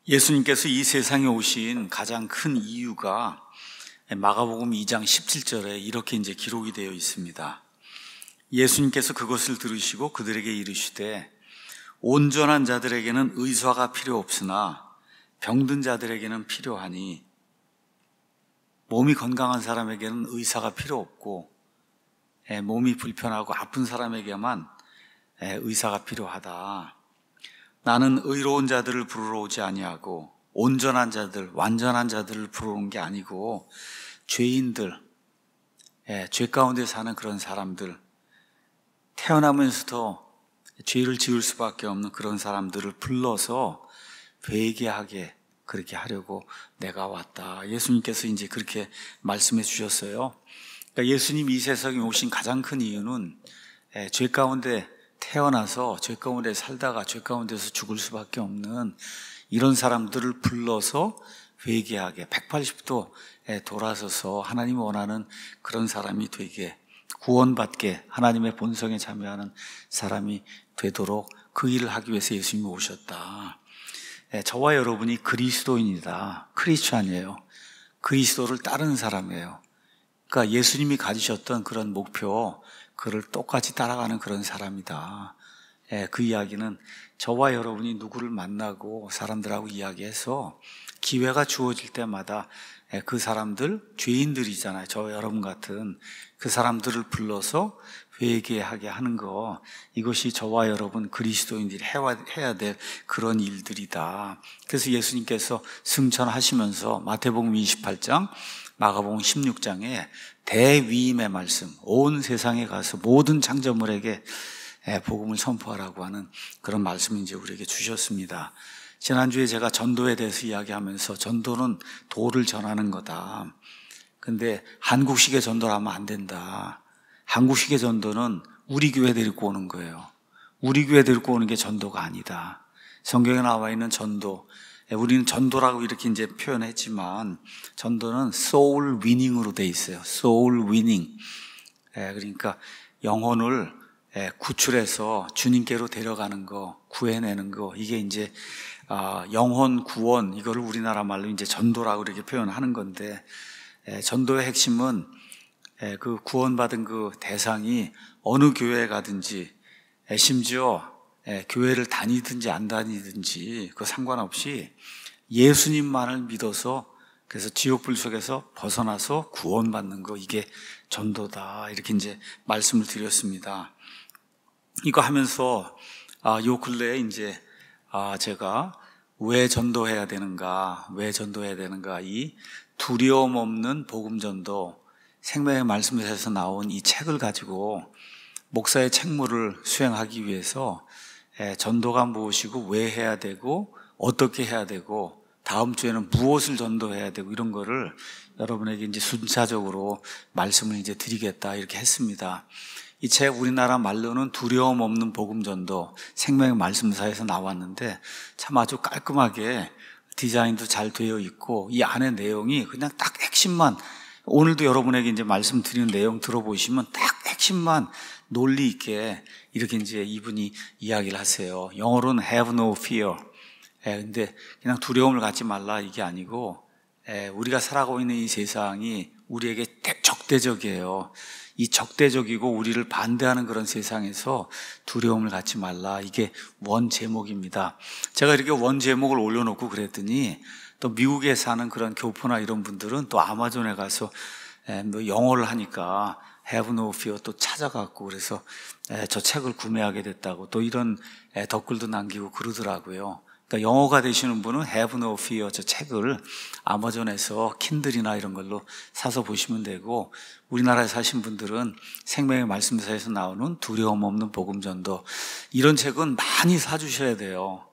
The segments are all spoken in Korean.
예수님께서 이 세상에 오신 가장 큰 이유가 마가복음 2장 17절에 이렇게 이제 기록이 되어 있습니다. 예수님께서 그것을 들으시고 그들에게 이르시되 온전한 자들에게는 의사가 필요 없으나 병든 자들에게는 필요하니, 몸이 건강한 사람에게는 의사가 필요 없고 몸이 불편하고 아픈 사람에게만 의사가 필요하다. 나는 의로운 자들을 부르러 오지 아니하고 온전한 자들, 완전한 자들을 부르러 온 게 아니고 죄인들, 죄 가운데 사는 그런 사람들, 태어나면서도 죄를 지을 수밖에 없는 그런 사람들을 불러서 회개하게 그렇게 하려고 내가 왔다. 예수님께서 이제 그렇게 말씀해 주셨어요. 그러니까 예수님 이 세상에 오신 가장 큰 이유는 죄 가운데 태어나서 죄 가운데 살다가 죄 가운데서 죽을 수밖에 없는 이런 사람들을 불러서 회개하게 180도 돌아서서 하나님이 원하는 그런 사람이 되게, 구원받게 하나님의 본성에 참여하는 사람이 되도록 그 일을 하기 위해서 예수님이 오셨다. 저와 여러분이 그리스도인이다. 크리스찬이에요. 그리스도를 따르는 사람이에요. 그러니까 예수님이 가지셨던 그런 목표, 그를 똑같이 따라가는 그런 사람이다. 그 이야기는 저와 여러분이 누구를 만나고 사람들하고 이야기해서 기회가 주어질 때마다 그 사람들, 죄인들이잖아요. 저와 여러분 같은 그 사람들을 불러서 회개하게 하는 거, 이것이 저와 여러분 그리스도인들이 해야 될 그런 일들이다. 그래서 예수님께서 승천하시면서 마태복음 28장, 마가복음 16장에 대위임의 말씀, 온 세상에 가서 모든 창조물에게 복음을 선포하라고 하는 그런 말씀을 이제 우리에게 주셨습니다. 지난주에 제가 전도에 대해서 이야기하면서 전도는 도를 전하는 거다. 근데 한국식의 전도를 하면 안 된다. 한국식의 전도는 우리 교회 데리고 오는 거예요. 우리 교회 데리고 오는 게 전도가 아니다. 성경에 나와 있는 전도, 우리는 전도라고 이렇게 이제 표현했지만 전도는 soul winning으로 돼 있어요. soul winning. 그러니까 영혼을 구출해서 주님께로 데려가는 거, 구해내는 거, 이게 이제 영혼 구원, 이거를 우리나라 말로 이제 전도라고 이렇게 표현하는 건데, 전도의 핵심은 그 구원받은 그 대상이 어느 교회에 가든지, 심지어 교회를 다니든지 안 다니든지 그 상관없이 예수님만을 믿어서, 그래서 지옥불 속에서 벗어나서 구원받는 거, 이게 전도다. 이렇게 이제 말씀을 드렸습니다. 이거 하면서 요 근래에 이제 제가 왜 전도해야 되는가, 이 두려움 없는 복음 전도, 생명의 말씀에서 나온 이 책을 가지고 목사의 책무를 수행하기 위해서 전도가 무엇이고 왜 해야 되고 어떻게 해야 되고 다음 주에는 무엇을 전도해야 되고 이런 거를 여러분에게 이제 순차적으로 말씀을 이제 드리겠다 이렇게 했습니다. 이 책 우리나라 말로는 두려움 없는 복음 전도, 생명의 말씀사에서 나왔는데 참 아주 깔끔하게 디자인도 잘 되어 있고 이 안에 내용이 그냥 딱 핵심만, 오늘도 여러분에게 이제 말씀드리는 내용 들어보시면 딱 핵심만 논리 있게 이렇게 이제 이분이 이야기를 하세요. 영어로는 have no fear. 근데 그냥 두려움을 갖지 말라 이게 아니고, 우리가 살아가고 있는 이 세상이 우리에게 적대적이에요. 이 적대적이고 우리를 반대하는 그런 세상에서 두려움을 갖지 말라. 이게 원 제목입니다. 제가 이렇게 원 제목을 올려놓고 그랬더니 또 미국에 사는 그런 교포나 이런 분들은 또 아마존에 가서 뭐 영어를 하니까 have no fear 또 찾아갔고, 그래서 저 책을 구매하게 됐다고 또 이런 댓글도 남기고 그러더라고요. 그러니까 영어가 되시는 분은 have no fear 저 책을 아마존에서 킨들이나 이런 걸로 사서 보시면 되고, 우리나라에 사신 분들은 생명의 말씀사에서 나오는 두려움 없는 복음 전도, 이런 책은 많이 사주셔야 돼요.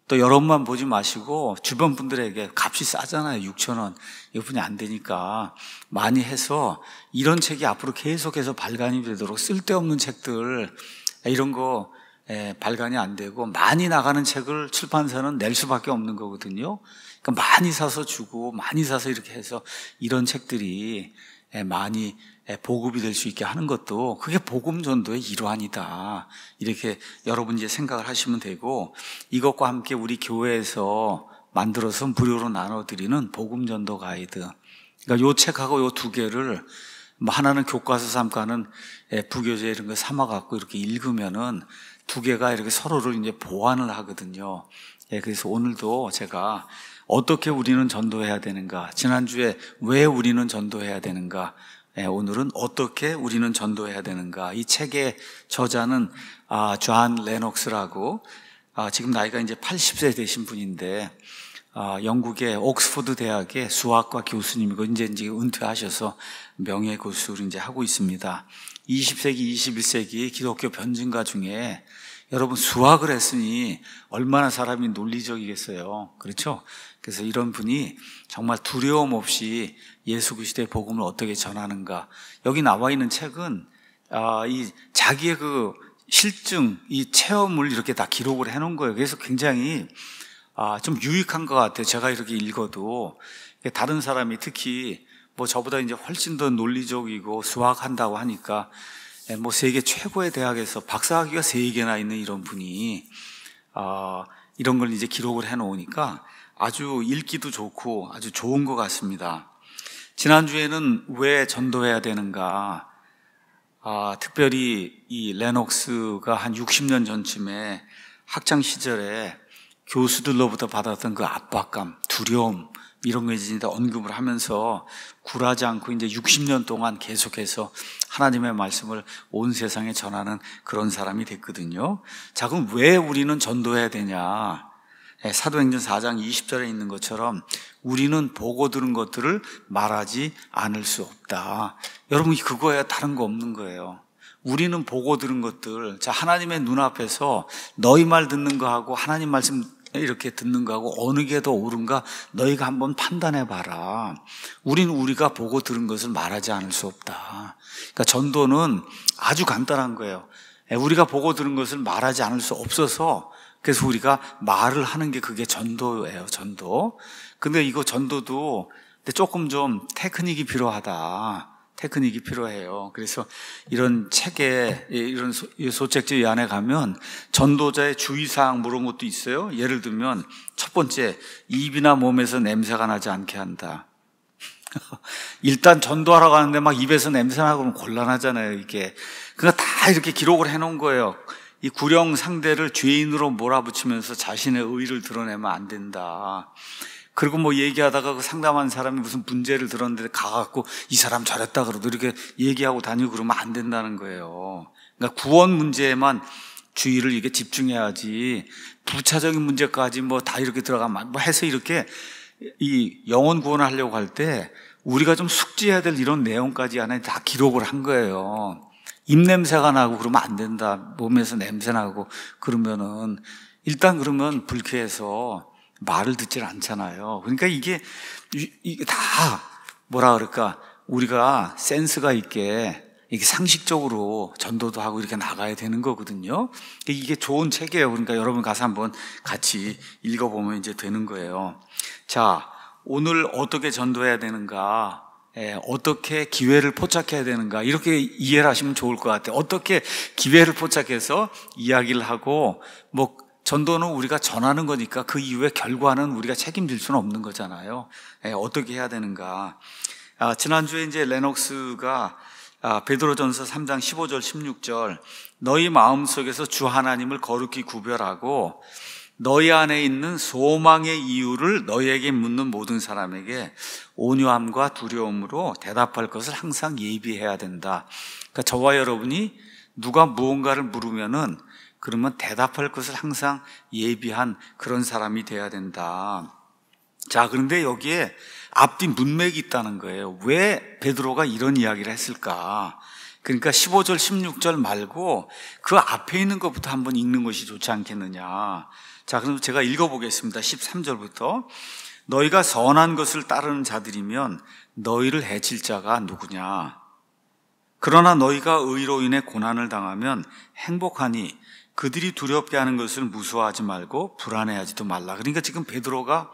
또 여러분만 보지 마시고 주변 분들에게, 값이 싸잖아요. 6,000원. 이분이 안 되니까 많이 해서 이런 책이 앞으로 계속해서 발간이 되도록, 쓸데없는 책들 이런 거 발간이 안 되고 많이 나가는 책을 출판사는 낼 수밖에 없는 거거든요. 그러니까 많이 사서 주고 많이 사서 이렇게 해서 이런 책들이 많이 보급이 될 수 있게 하는 것도, 그게 복음 전도의 일환이다. 이렇게 여러분 이제 생각을 하시면 되고, 이것과 함께 우리 교회에서 만들어서 무료로 나눠드리는 복음전도 가이드. 그러니까 요 책하고 요 두 개를 하나는 교과서 삼가는 부교재 이런 거 삼아갖고 이렇게 읽으면은 두 개가 이렇게 서로를 이제 보완을 하거든요. 그래서 오늘도 제가 어떻게 우리는 전도해야 되는가, 지난주에 왜 우리는 전도해야 되는가, 오늘은 어떻게 우리는 전도해야 되는가. 이 책의 저자는 존 레녹스라고 지금 나이가 이제 80세 되신 분인데 영국의 옥스퍼드 대학의 수학과 교수님이고 이제 은퇴하셔서 명예 교수를 이제 하고 있습니다. 20세기, 21세기 기독교 변증가 중에 여러분 수학을 했으니 얼마나 사람이 논리적이겠어요. 그렇죠? 그래서 이런 분이 정말 두려움 없이 예수 그리스도의 복음을 어떻게 전하는가. 여기 나와 있는 책은 이 자기의 그 실증, 이 체험을 이렇게 다 기록을 해놓은 거예요. 그래서 굉장히 좀 유익한 것 같아요. 제가 이렇게 읽어도 다른 사람이 특히 뭐 저보다 이제 훨씬 더 논리적이고 수학한다고 하니까 뭐 세계 최고의 대학에서 박사학위가 3개나 있는 이런 분이 이런 걸 이제 기록을 해 놓으니까 아주 읽기도 좋고 아주 좋은 것 같습니다. 지난주에는 왜 전도해야 되는가, 특별히 이 레녹스가 한 60년 전쯤에 학창 시절에 교수들로부터 받았던 그 압박감, 두려움 이런 거 이제 언급을 하면서 굴하지 않고 이제 60년 동안 계속해서 하나님의 말씀을 온 세상에 전하는 그런 사람이 됐거든요. 자, 그럼 왜 우리는 전도해야 되냐? 사도행전 4장 20절에 있는 것처럼 우리는 보고 들은 것들을 말하지 않을 수 없다. 여러분, 그거야 다른 거 없는 거예요. 우리는 보고 들은 것들, 자, 하나님의 눈앞에서 너희 말 듣는 거하고 하나님 말씀 이렇게 듣는 거하고 어느 게 더 옳은가 너희가 한번 판단해 봐라. 우리는 우리가 보고 들은 것을 말하지 않을 수 없다. 그러니까 전도는 아주 간단한 거예요. 우리가 보고 들은 것을 말하지 않을 수 없어서 그래서 우리가 말을 하는 게 그게 전도예요. 전도. 근데 이거 전도도 조금 좀 테크닉이 필요하다. 테크닉이 필요해요. 그래서 이런 책에, 이런 소책지 이 안에 가면 전도자의 주의사항 뭐 이런 것도 있어요. 예를 들면 첫 번째, 입이나 몸에서 냄새가 나지 않게 한다. 일단 전도하러 가는데 막 입에서 냄새 나고 그러면 곤란하잖아요, 이게. 그러니까 다 이렇게 기록을 해놓은 거예요. 이 구령 상대를 죄인으로 몰아붙이면서 자신의 의의를 드러내면 안 된다. 그리고 뭐 얘기하다가 그 상담한 사람이 무슨 문제를 들었는데 가갖고 이 사람 잘했다 그러도 이렇게 얘기하고 다니고 그러면 안 된다는 거예요. 그러니까 구원 문제에만 주의를 이게 집중해야지 부차적인 문제까지 뭐 다 이렇게 들어가면 뭐 해서 이렇게 이 영혼 구원을 하려고 할 때 우리가 좀 숙지해야 될 이런 내용까지 안에 다 기록을 한 거예요. 입냄새가 나고 그러면 안 된다. 몸에서 냄새 나고 그러면은 일단 그러면 불쾌해서 말을 듣질 않잖아요. 그러니까 이게 다 뭐라 그럴까, 우리가 센스가 있게 이게 상식적으로 전도도 하고 이렇게 나가야 되는 거거든요. 이게 좋은 책이에요. 그러니까 여러분 가서 한번 같이 읽어보면 이제 되는 거예요. 자, 오늘 어떻게 전도해야 되는가, 어떻게 기회를 포착해야 되는가, 이렇게 이해를 하시면 좋을 것 같아요. 어떻게 기회를 포착해서 이야기를 하고, 뭐 전도는 우리가 전하는 거니까 그 이후의 결과는 우리가 책임질 수는 없는 거잖아요. 어떻게 해야 되는가. 지난주에 이제 레녹스가 베드로전서 3장 15절 16절 너희 마음속에서 주 하나님을 거룩히 구별하고 너희 안에 있는 소망의 이유를 너희에게 묻는 모든 사람에게 온유함과 두려움으로 대답할 것을 항상 예비해야 된다. 그러니까 저와 여러분이 누가 무언가를 물으면은 그러면 대답할 것을 항상 예비한 그런 사람이 돼야 된다. 자, 그런데 여기에 앞뒤 문맥이 있다는 거예요. 왜 베드로가 이런 이야기를 했을까? 그러니까 15절, 16절 말고 그 앞에 있는 것부터 한번 읽는 것이 좋지 않겠느냐. 자, 그럼 제가 읽어보겠습니다. 13절부터. 너희가 선한 것을 따르는 자들이면 너희를 해칠 자가 누구냐? 그러나 너희가 의로 인해 고난을 당하면 행복하니 그들이 두렵게 하는 것을 무서워하지 말고 불안해하지도 말라. 그러니까 지금 베드로가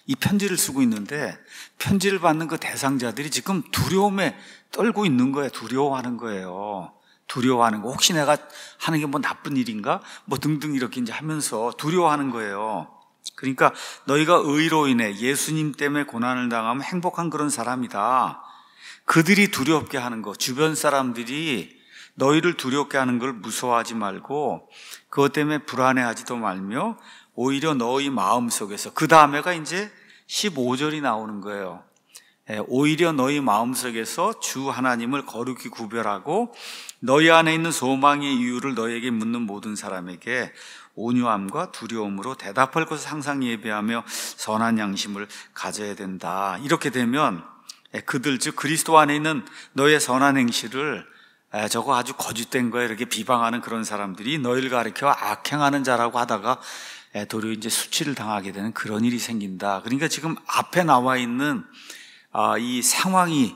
이 편지를 쓰고 있는데 편지를 받는 그 대상자들이 지금 두려움에 떨고 있는 거예요. 두려워하는 거예요. 두려워하는 거. 혹시 내가 하는 게 뭐 나쁜 일인가? 뭐 등등 이렇게 이제 하면서 두려워하는 거예요. 그러니까 너희가 의로 인해 예수님 때문에 고난을 당하면 행복한 그런 사람이다. 그들이 두렵게 하는 것, 주변 사람들이 너희를 두렵게 하는 걸 무서워하지 말고 그것 때문에 불안해하지도 말며 오히려 너희 마음속에서, 그 다음에가 이제 15절이 나오는 거예요. 오히려 너희 마음속에서 주 하나님을 거룩히 구별하고 너희 안에 있는 소망의 이유를 너희에게 묻는 모든 사람에게 온유함과 두려움으로 대답할 것을 항상 예배하며 선한 양심을 가져야 된다. 이렇게 되면 그들, 즉 그리스도 안에 있는 너의 선한 행실을 저거 아주 거짓된 거에 이렇게 비방하는 그런 사람들이 너희를 가리켜 악행하는 자라고 하다가 도리어 이제 수치를 당하게 되는 그런 일이 생긴다. 그러니까 지금 앞에 나와 있는 이 상황이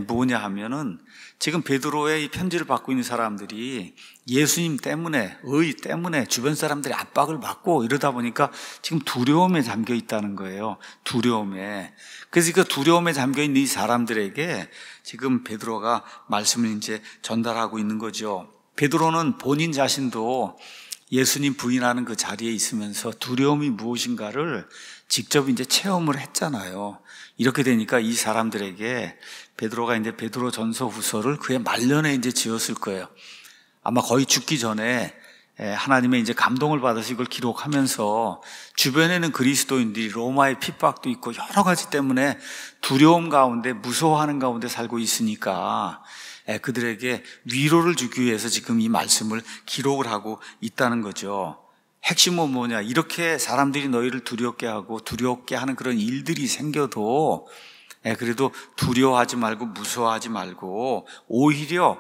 뭐냐 하면은 지금 베드로의 이 편지를 받고 있는 사람들이 예수님 때문에, 의 때문에 주변 사람들이 압박을 받고 이러다 보니까 지금 두려움에 잠겨 있다는 거예요. 두려움에. 그래서 그 두려움에 잠겨 있는 이 사람들에게 지금 베드로가 말씀을 이제 전달하고 있는 거죠. 베드로는 본인 자신도 예수님 부인하는 그 자리에 있으면서 두려움이 무엇인가를 직접 이제 체험을 했잖아요. 이렇게 되니까 이 사람들에게 베드로가 이제 베드로 전서 후서를 그의 말년에 이제 지었을 거예요. 아마 거의 죽기 전에 하나님의 이제 감동을 받아서 이걸 기록하면서 주변에는 그리스도인들이 로마의 핍박도 있고 여러 가지 때문에 두려움 가운데 무서워하는 가운데 살고 있으니까 그들에게 위로를 주기 위해서 지금 이 말씀을 기록을 하고 있다는 거죠. 핵심은 뭐냐? 이렇게 사람들이 너희를 두렵게 하고 두렵게 하는 그런 일들이 생겨도 그래도 두려워하지 말고 무서워하지 말고 오히려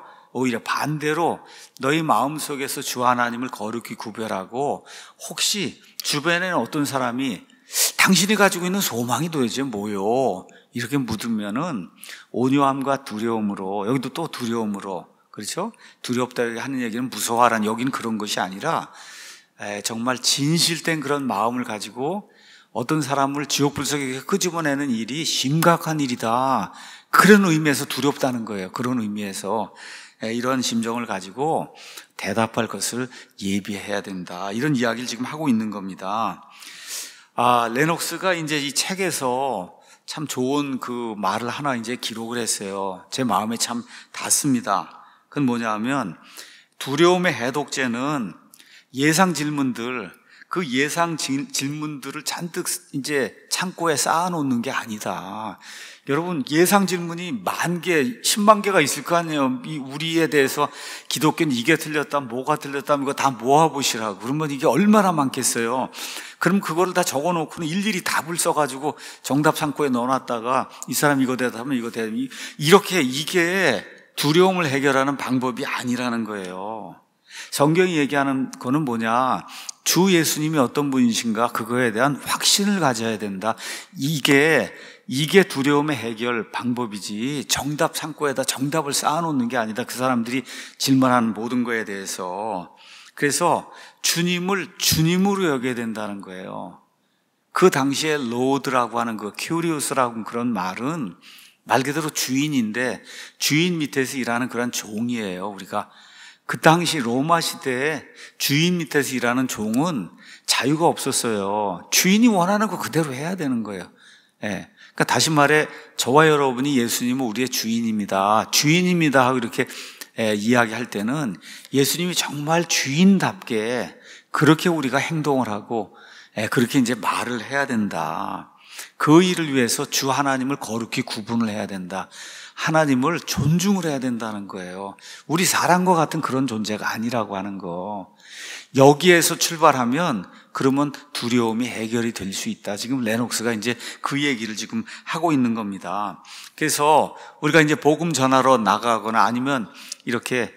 반대로 너희 마음속에서 주 하나님을 거룩히 구별하고, 혹시 주변에는 어떤 사람이 당신이 가지고 있는 소망이 도대체 뭐요? 이렇게 묻으면은 온유함과 두려움으로, 여기도 또 두려움으로, 그렇죠? 두렵다 하는 얘기는 무서워하라는, 여기는 그런 것이 아니라 정말 진실된 그런 마음을 가지고 어떤 사람을 지옥불 속에 끄집어내는 일이 심각한 일이다, 그런 의미에서 두렵다는 거예요. 그런 의미에서 이런 심정을 가지고 대답할 것을 예비해야 된다, 이런 이야기를 지금 하고 있는 겁니다. 레녹스가 이제 이 책에서 참 좋은 그 말을 하나 이제 기록을 했어요. 제 마음에 참 닿습니다. 그건 뭐냐 하면, 두려움의 해독제는 예상 질문들, 그 예상 질문들을 잔뜩 이제 창고에 쌓아놓는 게 아니다. 여러분, 예상 질문이 10,000개, 100,000개가 있을 거 아니에요. 우리에 대해서 기독교는 이게 틀렸다, 뭐가 틀렸다, 이거 다 모아보시라고. 그러면 이게 얼마나 많겠어요. 그럼 그거를 다 적어놓고는 일일이 답을 써가지고 정답 창고에 넣어놨다가 이 사람 이거 대답하면 이거 대답하면, 이렇게 이게 두려움을 해결하는 방법이 아니라는 거예요. 성경이 얘기하는 거는 뭐냐? 주 예수님이 어떤 분이신가, 그거에 대한 확신을 가져야 된다. 이게 두려움의 해결 방법이지, 정답 창고에다 정답을 쌓아놓는 게 아니다. 그 사람들이 질문하는 모든 거에 대해서. 그래서 주님을 주님으로 여겨야 된다는 거예요. 그 당시에 로드라고 하는 그 큐리우스라고 하는 그런 말은 말 그대로 주인인데, 주인 밑에서 일하는 그런 종이에요. 우리가 그 당시 로마 시대에 주인 밑에서 일하는 종은 자유가 없었어요. 주인이 원하는 거 그대로 해야 되는 거예요. 그러니까 다시 말해, 저와 여러분이 예수님은 우리의 주인입니다, 주인입니다 하고 이렇게 이야기할 때는 예수님이 정말 주인답게 그렇게 우리가 행동을 하고 그렇게 이제 말을 해야 된다. 그 일을 위해서 주 하나님을 거룩히 구분을 해야 된다. 하나님을 존중을 해야 된다는 거예요. 우리 사람과 같은 그런 존재가 아니라고 하는 거. 여기에서 출발하면 그러면 두려움이 해결이 될 수 있다. 지금 레녹스가 이제 그 얘기를 지금 하고 있는 겁니다. 그래서 우리가 이제 복음 전하러 나가거나 아니면 이렇게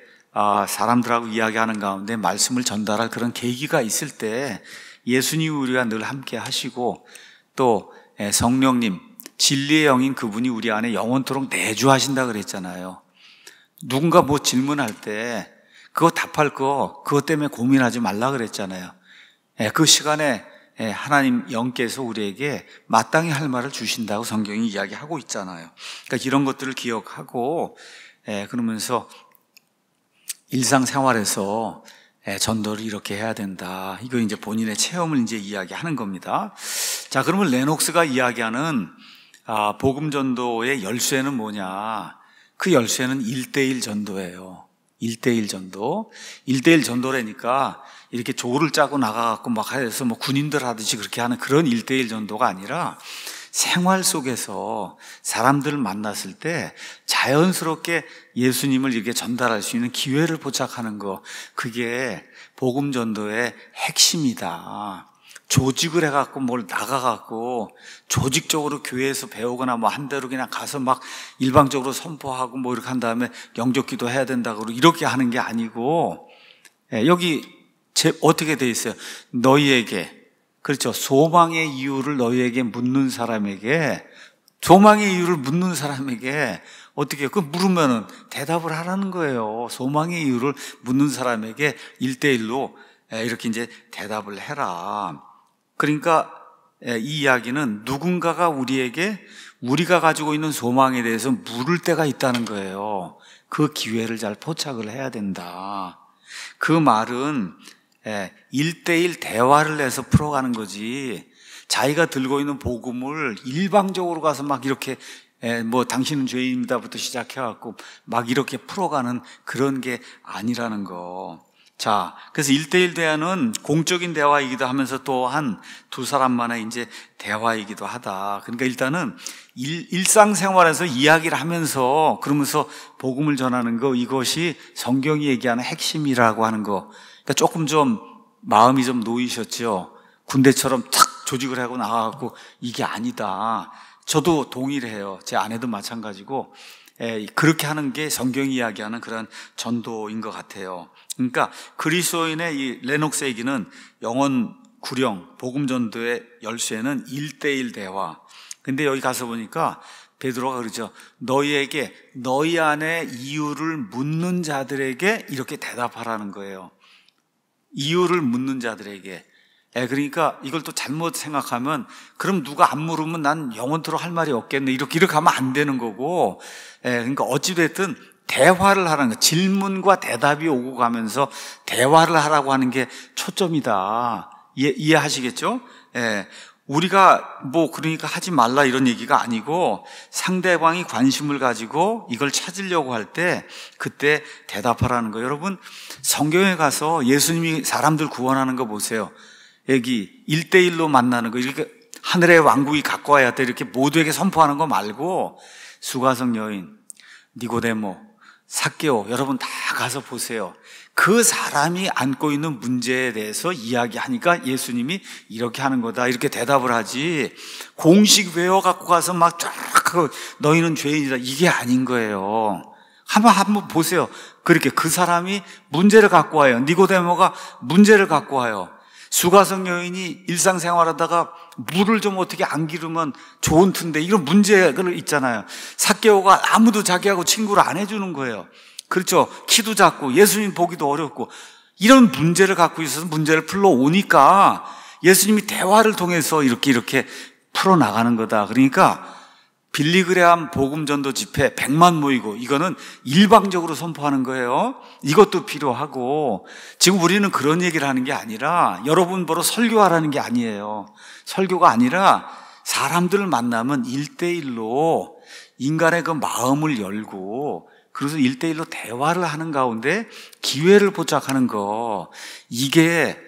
사람들하고 이야기하는 가운데 말씀을 전달할 그런 계기가 있을 때 예수님이 우리가 늘 함께 하시고, 또 성령님, 진리의 영인 그분이 우리 안에 영원토록 내주하신다 그랬잖아요. 누군가 뭐 질문할 때 그거 답할 거 그것 때문에 고민하지 말라 그랬잖아요. 그 시간에 하나님 영께서 우리에게 마땅히 할 말을 주신다고 성경이 이야기하고 있잖아요. 그러니까 이런 것들을 기억하고 그러면서 일상생활에서 전도를 이렇게 해야 된다. 이거 이제 본인의 체험을 이제 이야기하는 겁니다. 자, 그러면 레녹스가 이야기하는 복음 전도의 열쇠는 뭐냐? 그 열쇠는 1:1 전도예요. 1:1 전도. 1:1 전도라니까 이렇게 조를 짜고 나가갖고 막 해서 뭐 군인들 하듯이 그렇게 하는 그런 1:1 전도가 아니라 생활 속에서 사람들을 만났을 때 자연스럽게 예수님을 이렇게 전달할 수 있는 기회를 포착하는 거, 그게 복음 전도의 핵심이다. 조직을 해갖고 뭘 나가갖고 조직적으로 교회에서 배우거나 뭐 한 대로 그냥 가서 막 일방적으로 선포하고 뭐 이렇게 한 다음에 영접기도 해야 된다고 이렇게 하는 게 아니고, 여기 어떻게 돼 있어요? 너희에게, 그렇죠, 소망의 이유를 너희에게 묻는 사람에게, 소망의 이유를 묻는 사람에게 어떻게 그 물으면은 대답을 하라는 거예요. 소망의 이유를 묻는 사람에게 1:1로 이렇게 이제 대답을 해라. 그러니까 이 이야기는 누군가가 우리에게 우리가 가지고 있는 소망에 대해서 물을 때가 있다는 거예요. 그 기회를 잘 포착을 해야 된다. 그 말은 1:1 대화를 해서 풀어가는 거지, 자기가 들고 있는 복음을 일방적으로 가서 막 이렇게 뭐 당신은 죄인입니다부터 시작해갖고 막 이렇게 풀어가는 그런 게 아니라는 거. 자, 그래서 1:1 대화는 공적인 대화이기도 하면서 또한 두 사람만의 이제 대화이기도 하다. 그러니까 일단은 일상생활에서 이야기를 하면서 그러면서 복음을 전하는 거, 이것이 성경이 얘기하는 핵심이라고 하는 거. 그러니까 조금 좀 마음이 좀 놓이셨죠. 군대처럼 탁 조직을 하고 나가고 이게 아니다. 저도 동의를 해요. 제 아내도 마찬가지고 그렇게 하는 게 성경이 이야기하는 그런 전도인 것 같아요. 그러니까 그리스도인의 이 레녹스 얘기는 영원 구령 복음 전도의 열쇠는 1:1 대화. 근데 여기 가서 보니까 베드로가 그러죠. 너희에게 너희 안에 이유를 묻는 자들에게 이렇게 대답하라는 거예요. 이유를 묻는 자들에게. 그러니까 이걸 또 잘못 생각하면 그럼 누가 안 물으면 난 영원토록 할 말이 없겠네, 이렇게 하면 안 되는 거고, 그러니까 어찌됐든 대화를 하라는 거, 질문과 대답이 오고 가면서 대화를 하라고 하는 게 초점이다. 이해하시겠죠? 우리가 뭐 그러니까 하지 말라 이런 얘기가 아니고, 상대방이 관심을 가지고 이걸 찾으려고 할 때 그때 대답하라는 거예요. 여러분, 성경에 가서 예수님이 사람들 구원하는 거 보세요. 여기 1:1로 만나는 거, 이렇게 하늘의 왕국이 갖고 와야 돼 이렇게 모두에게 선포하는 거 말고, 수가성 여인, 니고데모, 삭개오, 여러분 다 가서 보세요. 그 사람이 안고 있는 문제에 대해서 이야기하니까 예수님이 이렇게 하는 거다 이렇게 대답을 하지, 공식 외워 갖고 가서 막 쫙 너희는 죄인이다 이게 아닌 거예요. 한번 보세요. 그렇게 그 사람이 문제를 갖고 와요. 니고데모가 문제를 갖고 와요. 수가성 여인이 일상생활하다가 물을 좀 어떻게 안 기르면 좋은 텐데 이런 문제가 있잖아요. 삭개오가 아무도 자기하고 친구를 안 해주는 거예요. 그렇죠. 키도 작고 예수님 보기도 어렵고 이런 문제를 갖고 있어서 문제를 풀러오니까 예수님이 대화를 통해서 이렇게 풀어나가는 거다. 그러니까 빌리그레암 복음전도 집회 100만 모이고 이거는 일방적으로 선포하는 거예요. 이것도 필요하고, 지금 우리는 그런 얘기를 하는 게 아니라 여러분 보러 설교하라는 게 아니에요. 설교가 아니라 사람들을 만나면 1:1로 인간의 그 마음을 열고, 그래서 1:1로 대화를 하는 가운데 기회를 포착하는 거, 이게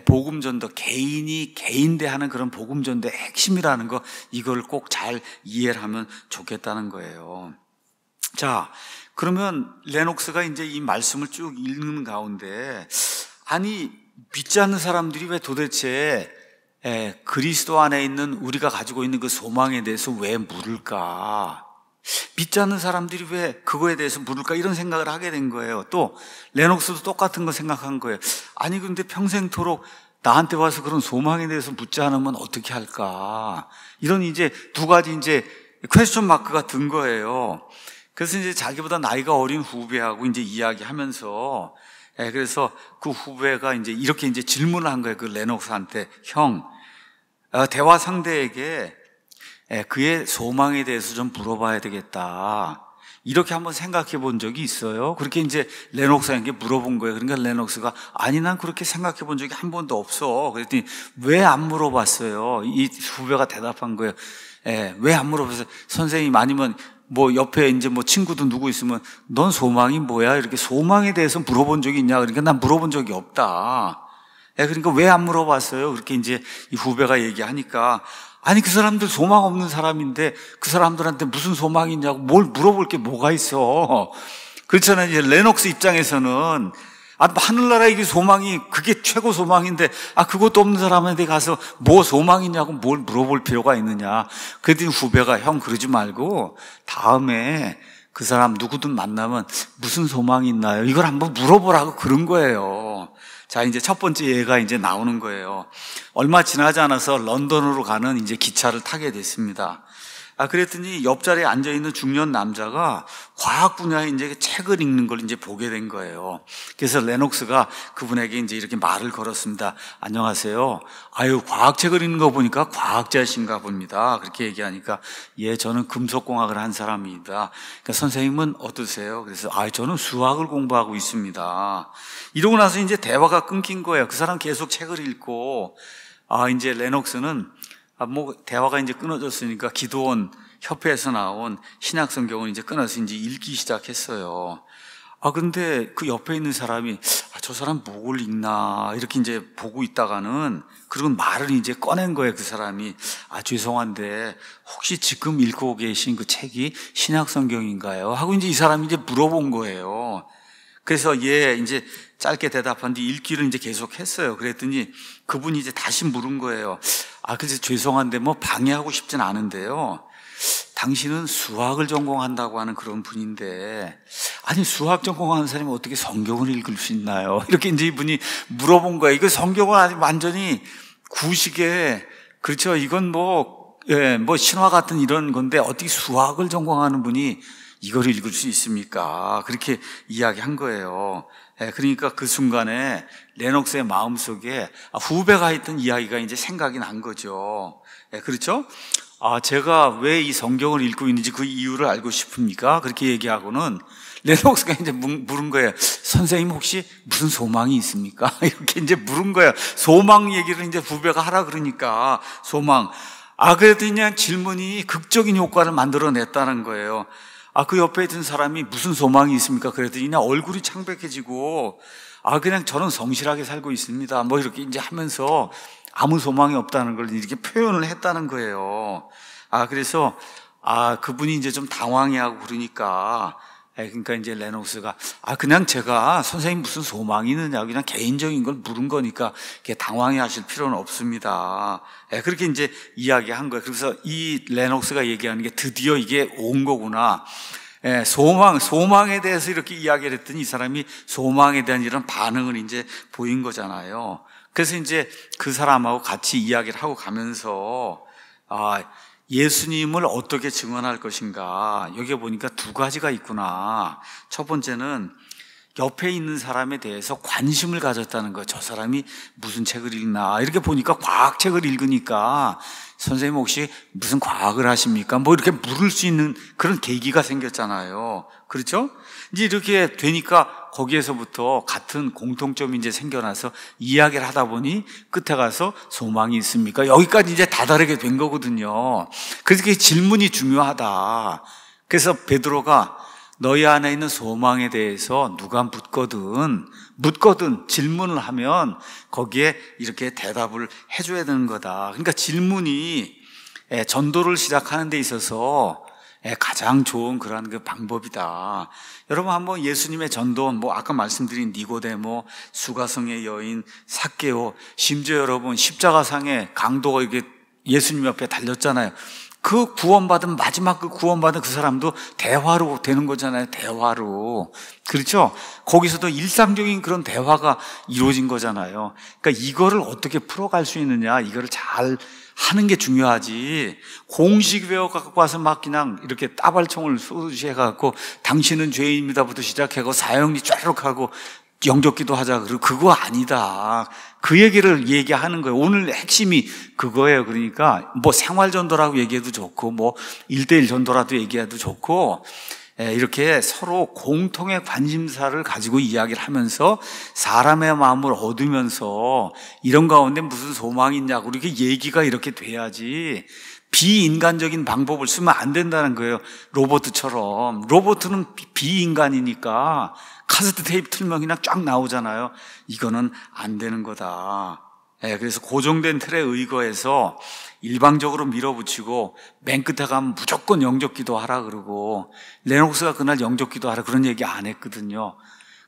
복음전도, 개인이 개인 대하는 그런 복음전도의 핵심이라는 거, 이걸 꼭 잘 이해를 하면 좋겠다는 거예요. 자, 그러면 레녹스가 이제 이 말씀을 쭉 읽는 가운데, 아니 믿지 않는 사람들이 왜 도대체 그리스도 안에 있는 우리가 가지고 있는 그 소망에 대해서 왜 물을까? 믿지 않는 사람들이 왜 그거에 대해서 물을까? 이런 생각을 하게 된 거예요. 또 레녹스도 똑같은 거 생각한 거예요. 아니 근데 평생토록 나한테 와서 그런 소망에 대해서 묻지 않으면 어떻게 할까? 이런 이제 두 가지 이제 퀘스천 마크가 든 거예요. 그래서 이제 자기보다 나이가 어린 후배하고 이제 이야기하면서, 그래서 그 후배가 이제 이렇게 이제 질문을 한 거예요. 그 레녹스한테, 형, 대화 상대에게 그의 소망에 대해서 좀 물어봐야 되겠다. 이렇게 한번 생각해 본 적이 있어요? 그렇게 이제 레녹스에게 물어본 거예요. 그러니까 레녹스가 아니 난 그렇게 생각해 본 적이 한 번도 없어. 그랬더니 왜 안 물어봤어요? 이 후배가 대답한 거예요. 왜 안 물어봤어요? 선생님 아니면 뭐 옆에 이제 뭐 친구도 누구 있으면 넌 소망이 뭐야? 이렇게 소망에 대해서 물어본 적이 있냐? 그러니까 난 물어본 적이 없다. 그러니까 왜 안 물어봤어요? 그렇게 이제 이 후배가 얘기하니까 아니 그 사람들 소망 없는 사람인데 그 사람들한테 무슨 소망이 있냐고 뭘 물어볼 게 뭐가 있어. 그렇잖아요. 이제 레녹스 입장에서는 하늘나라 이게 소망이 그게 최고 소망인데 그것도 없는 사람한테 가서 뭐 소망이 있냐고 뭘 물어볼 필요가 있느냐. 그랬더니 후배가 형 그러지 말고 다음에 그 사람 누구든 만나면 무슨 소망이 있나요? 이걸 한번 물어보라고 그런 거예요. 자, 이제 첫 번째 예가 이제 나오는 거예요. 얼마 지나지 않아서 런던으로 가는 이제 기차를 타게 됐습니다. 그랬더니 옆자리에 앉아있는 중년 남자가 과학 분야에 이제 책을 읽는 걸 이제 보게 된 거예요. 그래서 레녹스가 그분에게 이제 이렇게 말을 걸었습니다. 안녕하세요. 과학책을 읽는 거 보니까 과학자이신가 봅니다. 그렇게 얘기하니까 예, 저는 금속공학을 한 사람입니다. 그러니까 선생님은 어떠세요? 그래서 저는 수학을 공부하고 있습니다. 이러고 나서 이제 대화가 끊긴 거예요. 그 사람 계속 책을 읽고 이제 레녹스는 대화가 이제 끊어졌으니까 기도원 협회에서 나온 신약성경을 이제 끊어서 이제 읽기 시작했어요. 근데 그 옆에 있는 사람이 저 사람 뭘 읽나 이렇게 이제 보고 있다가는 그리고 말을 이제 꺼낸 거예요. 그 사람이 죄송한데 혹시 지금 읽고 계신 그 책이 신약성경인가요? 하고 이제 이 사람이 이제 물어본 거예요. 그래서 예, 이제 짧게 대답한 뒤 읽기를 이제 계속 했어요. 그랬더니 그분이 이제 다시 물은 거예요. 그래서 죄송한데 방해하고 싶진 않은데요. 당신은 수학을 전공한다고 하는 그런 분인데, 수학 전공하는 사람이 어떻게 성경을 읽을 수 있나요? 이렇게 이제 이분이 물어본 거예요. 이거 성경은 아주 완전히 구식에, 그렇죠. 이건 뭐 신화 같은 이런 건데 어떻게 수학을 전공하는 분이 이걸 읽을 수 있습니까? 그렇게 이야기한 거예요. 그러니까 그 순간에 레녹스의 마음속에 후배가 했던 이야기가 이제 생각이 난 거죠. 그렇죠? 제가 왜 이 성경을 읽고 있는지 그 이유를 알고 싶습니까? 그렇게 얘기하고는 레녹스가 이제 물은 거예요. 선생님 혹시 무슨 소망이 있습니까? 이렇게 이제 물은 거예요. 소망 얘기를 이제 후배가 하라 그러니까 소망. 그래도 그냥 질문이 극적인 효과를 만들어냈다는 거예요. 그 옆에 있던 사람이 무슨 소망이 있습니까? 그랬더니 그냥 얼굴이 창백해지고, 그냥 저는 성실하게 살고 있습니다. 이렇게 이제 하면서 아무 소망이 없다는 걸 이렇게 표현을 했다는 거예요. 그래서, 그분이 이제 좀 당황해하고 그러니까, 그러니까 이제 레녹스가, 그냥 제가 선생님 무슨 소망이 있느냐, 그냥 개인적인 걸 물은 거니까, 이렇게 당황해 하실 필요는 없습니다. 그렇게 이제 이야기한 거예요. 그래서 이 레녹스가 얘기하는 게 드디어 이게 온 거구나. 소망에 대해서 이렇게 이야기를 했더니 이 사람이 소망에 대한 이런 반응을 이제 보인 거잖아요. 그래서 이제 그 사람하고 같이 이야기를 하고 가면서, 예수님을 어떻게 증언할 것인가. 여기 보니까 두 가지가 있구나. 첫 번째는 옆에 있는 사람에 대해서 관심을 가졌다는 거예요. 저 사람이 무슨 책을 읽나. 이렇게 보니까 과학책을 읽으니까 선생님 혹시 무슨 과학을 하십니까? 이렇게 물을 수 있는 그런 계기가 생겼잖아요. 그렇죠? 이제 이렇게 되니까 거기에서부터 같은 공통점이 이제 생겨나서 이야기를 하다 보니 끝에 가서 소망이 있습니까? 여기까지 이제 다다르게 된 거거든요. 그래서 그 질문이 중요하다. 그래서 베드로가 너희 안에 있는 소망에 대해서 누가 묻거든 질문을 하면 거기에 이렇게 대답을 해줘야 되는 거다. 그러니까 질문이 전도를 시작하는 데 있어서 가장 좋은 그러한 그 방법이다. 여러분 한번 예수님의 전도, 아까 말씀드린 니고데모, 수가성의 여인, 삭개오, 심지어 여러분 십자가상에 강도가 이게 예수님 옆에 달렸잖아요. 그 구원받은 마지막 그 구원받은 그 사람도 대화로 되는 거잖아요. 대화로. 그렇죠? 거기서도 일상적인 그런 대화가 이루어진 거잖아요. 그러니까 이거를 어떻게 풀어갈 수 있느냐, 이거를 잘 하는 게 중요하지. 공식 외워갖고 와서 막 그냥 이렇게 따발총을 쏘듯이 해갖고 당신은 죄인입니다부터 시작하고 사형리 쫙 하고 영접기도 하자. 그거 아니다. 그 얘기를 얘기하는 거예요. 오늘 핵심이 그거예요. 그러니까 생활전도라고 얘기해도 좋고 1:1 전도라도 얘기해도 좋고 이렇게 서로 공통의 관심사를 가지고 이야기를 하면서 사람의 마음을 얻으면서 이런 가운데 무슨 소망이 있냐고 이렇게 얘기가 이렇게 돼야지 비인간적인 방법을 쓰면 안 된다는 거예요. 로봇처럼. 로봇은 비인간이니까 카세트 테이프 틀면 그냥 쫙 나오잖아요. 이거는 안 되는 거다. 그래서 고정된 틀에 의거해서 일방적으로 밀어붙이고 맨 끝에 가면 무조건 영접 기도하라 그러고 레녹스가 그날 영접 기도하라 그런 얘기 안 했거든요.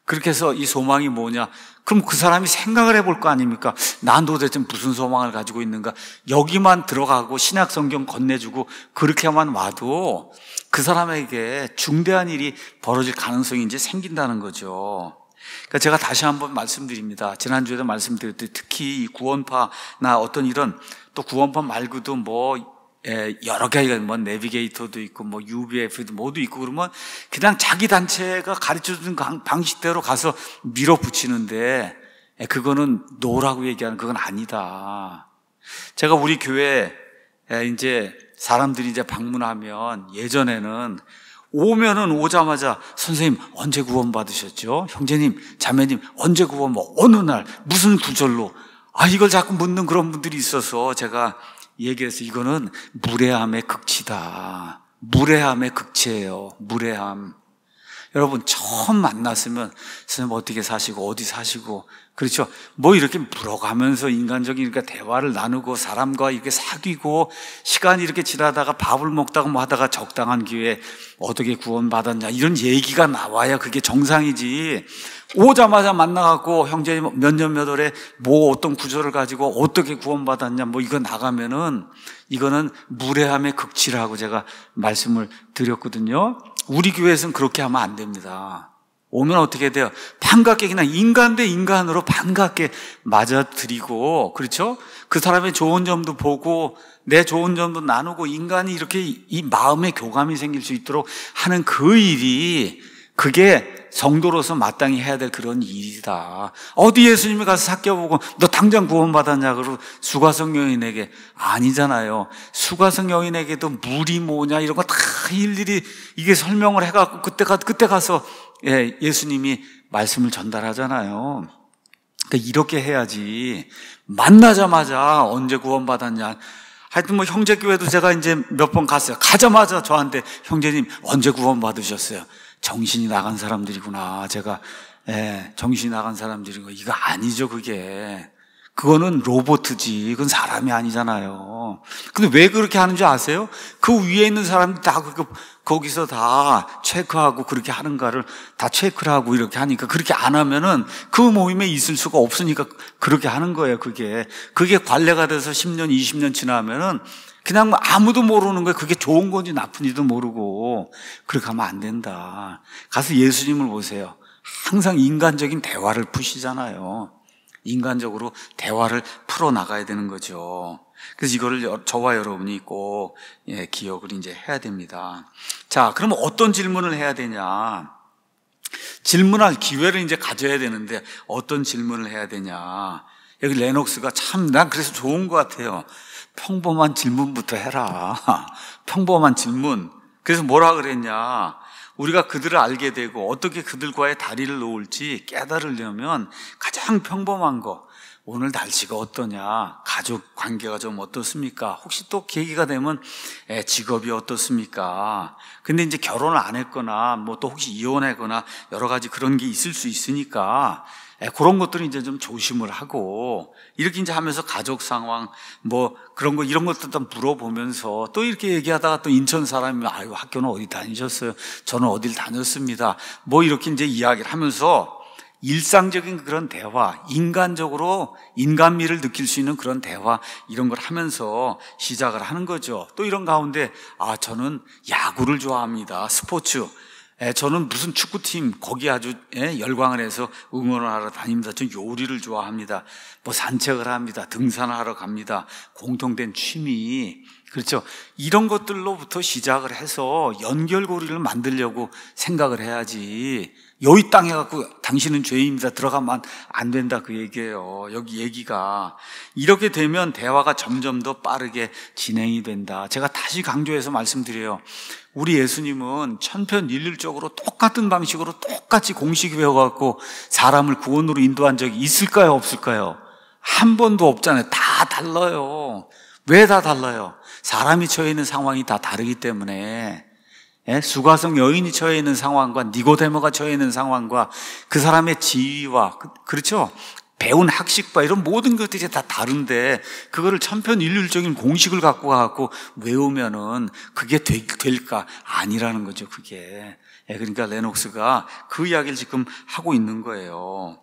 그렇게 해서 이 소망이 뭐냐? 그럼 그 사람이 생각을 해볼 거 아닙니까? 난 도대체 무슨 소망을 가지고 있는가? 여기만 들어가고 신약 성경 건네주고 그렇게만 와도 그 사람에게 중대한 일이 벌어질 가능성이 이제 생긴다는 거죠. 그러니까 제가 다시 한번 말씀드립니다. 지난주에도 말씀드렸듯이 특히 이 구원파나 어떤 이런 또 구원파 말고도 여러 개가 내비게이터도 있고 UBF도 모두 있고 그러면 그냥 자기 단체가 가르쳐주는 방식대로 가서 밀어붙이는데 그거는 노라고 얘기하는 그건 아니다. 제가 우리 교회 이제 사람들이 이제 방문하면 예전에는 오면은 오자마자 선생님 언제 구원 받으셨죠? 형제님, 자매님 언제 구원 어느 날 무슨 구절로 이걸 자꾸 묻는 그런 분들이 있어서 제가 얘기해서 이거는 무례함의 극치다. 무례함의 극치예요. 무례함. 여러분 처음 만났으면 선생님 어떻게 사시고 어디 사시고 그렇죠? 이렇게 물어가면서 인간적인 대화를 나누고 사람과 이렇게 사귀고 시간이 이렇게 지나다가 밥을 먹다가 하다가 적당한 기회에 어떻게 구원받았냐 이런 얘기가 나와야 그게 정상이지. 오자마자 만나갖고 형제님 몇 년 몇 월에 어떤 구절을 가지고 어떻게 구원받았냐 이거 나가면은 이거는 무례함의 극치라고 제가 말씀을 드렸거든요. 우리 교회에서는 그렇게 하면 안 됩니다. 오면 어떻게 돼요? 반갑게 그냥 인간 대 인간으로 반갑게 맞아들이고 그렇죠? 그 사람의 좋은 점도 보고 내 좋은 점도 나누고 인간이 이렇게 이 마음의 교감이 생길 수 있도록 하는 그 일이 그게 성도로서 마땅히 해야 될 그런 일이다. 어디 예수님이 가서 삭혀보고 너 당장 구원받았냐 그러고 수가성 여인에게 아니잖아요. 수가성 여인에게도 물이 뭐냐 이런 거 다 일일이 이게 설명을 해갖고 그때 가서 예수님이 말씀을 전달하잖아요. 그러니까 이렇게 해야지 만나자마자 언제 구원받았냐. 하여튼 형제교회도 제가 이제 몇 번 갔어요. 가자마자 저한테 형제님 언제 구원받으셨어요? 정신이 나간 사람들이구나. 제가 정신이 나간 사람들이고 이거 아니죠 그게. 그거는 로봇이지 그건 사람이 아니잖아요. 근데 왜 그렇게 하는 줄 아세요? 그 위에 있는 사람들 다 거기서 다 체크하고 그렇게 하는가를 다 체크를 하고 이렇게 하니까 그렇게 안 하면은 그 모임에 있을 수가 없으니까 그렇게 하는 거예요. 그게 관례가 돼서 10년 20년 지나면은 그냥 아무도 모르는 거예요. 그게 좋은 건지 나쁜지도 모르고. 그렇게 하면 안 된다. 가서 예수님을 보세요. 항상 인간적인 대화를 푸시잖아요. 인간적으로 대화를 풀어나가야 되는 거죠. 그래서 이거를 저와 여러분이 꼭 기억을 이제 해야 됩니다. 자, 그러면 어떤 질문을 해야 되냐? 질문할 기회를 이제 가져야 되는데 어떤 질문을 해야 되냐? 여기 레녹스가 참 난 그래서 좋은 것 같아요. 평범한 질문부터 해라. 평범한 질문. 그래서 뭐라 그랬냐? 우리가 그들을 알게 되고 어떻게 그들과의 다리를 놓을지 깨달으려면 가장 평범한 거. 오늘 날씨가 어떠냐? 가족 관계가 좀 어떻습니까? 혹시 또 계기가 되면 직업이 어떻습니까? 근데 이제 결혼을 안 했거나 또 혹시 이혼했거나 여러 가지 그런 게 있을 수 있으니까 그런 것들은 이제 좀 조심을 하고 이렇게 이제 하면서 가족 상황 그런 거 이런 것도 물어보면서 또 이렇게 얘기하다가 또 인천 사람이 학교는 어디 다니셨어요? 저는 어딜 다녔습니다. 이렇게 이제 이야기를 하면서 일상적인 그런 대화, 인간적으로 인간미를 느낄 수 있는 그런 대화 이런 걸 하면서 시작을 하는 거죠. 또 이런 가운데 저는 야구를 좋아합니다. 스포츠. 저는 무슨 축구팀 거기 아주 열광을 해서 응원을 하러 다닙니다. 전 요리를 좋아합니다. 산책을 합니다. 등산을 하러 갑니다. 공통된 취미 그렇죠. 이런 것들로부터 시작을 해서 연결고리를 만들려고 생각을 해야지. 여기 땅에 갖고 당신은 죄인입니다 들어가면 안 된다 그 얘기예요. 여기 얘기가 이렇게 되면 대화가 점점 더 빠르게 진행이 된다. 제가 다시 강조해서 말씀드려요. 우리 예수님은 천편일률적으로 똑같은 방식으로 똑같이 공식 배워갖고 사람을 구원으로 인도한 적이 있을까요, 없을까요? 한 번도 없잖아요. 다 달라요. 왜 다 달라요? 사람이 처해 있는 상황이 다 다르기 때문에. 수가성 여인이 처해 있는 상황과 니고데모가 처해 있는 상황과 그 사람의 지위와 그렇죠? 배운 학식과 이런 모든 것들이 다 다른데 그거를 천편일률적인 공식을 갖고 가고 외우면은 그게 될까? 아니라는 거죠. 그게. 그러니까 레녹스가 그 이야기를 지금 하고 있는 거예요.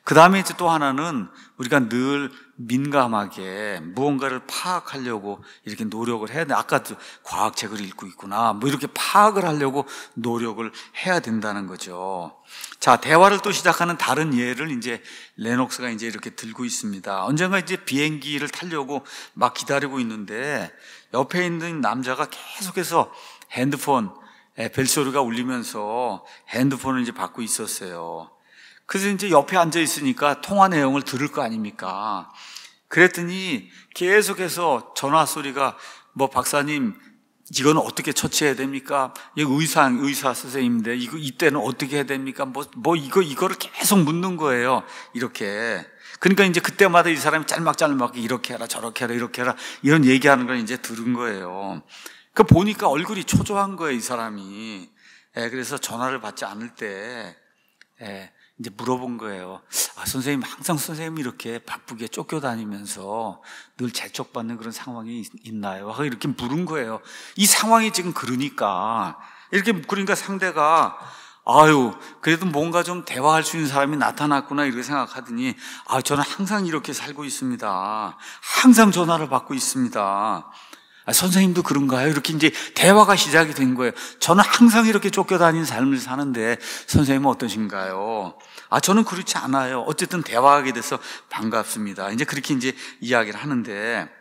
그 다음에 이제 또 하나는 우리가 늘 민감하게 무언가를 파악하려고 이렇게 노력을 해야 돼. 아까도 과학책을 읽고 있구나. 뭐 이렇게 파악을 하려고 노력을 해야 된다는 거죠. 자, 대화를 또 시작하는 다른 예를 이제 레녹스가 이제 이렇게 들고 있습니다. 언젠가 이제 비행기를 타려고 막 기다리고 있는데 옆에 있는 남자가 계속해서 핸드폰 벨소리가 울리면서 핸드폰을 이제 받고 있었어요. 그래서 이제 옆에 앉아 있으니까 통화 내용을 들을 거 아닙니까? 그랬더니 계속해서 전화 소리가 뭐 박사님 이거는 어떻게 처치해야 됩니까? 이거 의사 선생님인데 이때는 어떻게 해야 됩니까? 이거를 계속 묻는 거예요. 이렇게. 그러니까 이제 그때마다 이 사람이 짤막짤막 이렇게 해라 저렇게 해라 이렇게 해라 이런 얘기하는 걸 이제 들은 거예요. 그 보니까 얼굴이 초조한 거예요, 이 사람이. 그래서 전화를 받지 않을 때 이제 물어본 거예요. 선생님, 항상 선생님이 이렇게 바쁘게 쫓겨다니면서 늘 재촉받는 그런 상황이 있나요? 이렇게 물은 거예요. 이 상황이 지금 그러니까 상대가 그래도 뭔가 좀 대화할 수 있는 사람이 나타났구나 이렇게 생각하더니 저는 항상 이렇게 살고 있습니다. 항상 전화를 받고 있습니다. 선생님도 그런가요? 이렇게 이제 대화가 시작이 된 거예요. 저는 항상 이렇게 쫓겨다니는 삶을 사는데 선생님은 어떠신가요? 저는 그렇지 않아요. 어쨌든 대화하게 돼서 반갑습니다. 이제 그렇게 이제 이야기를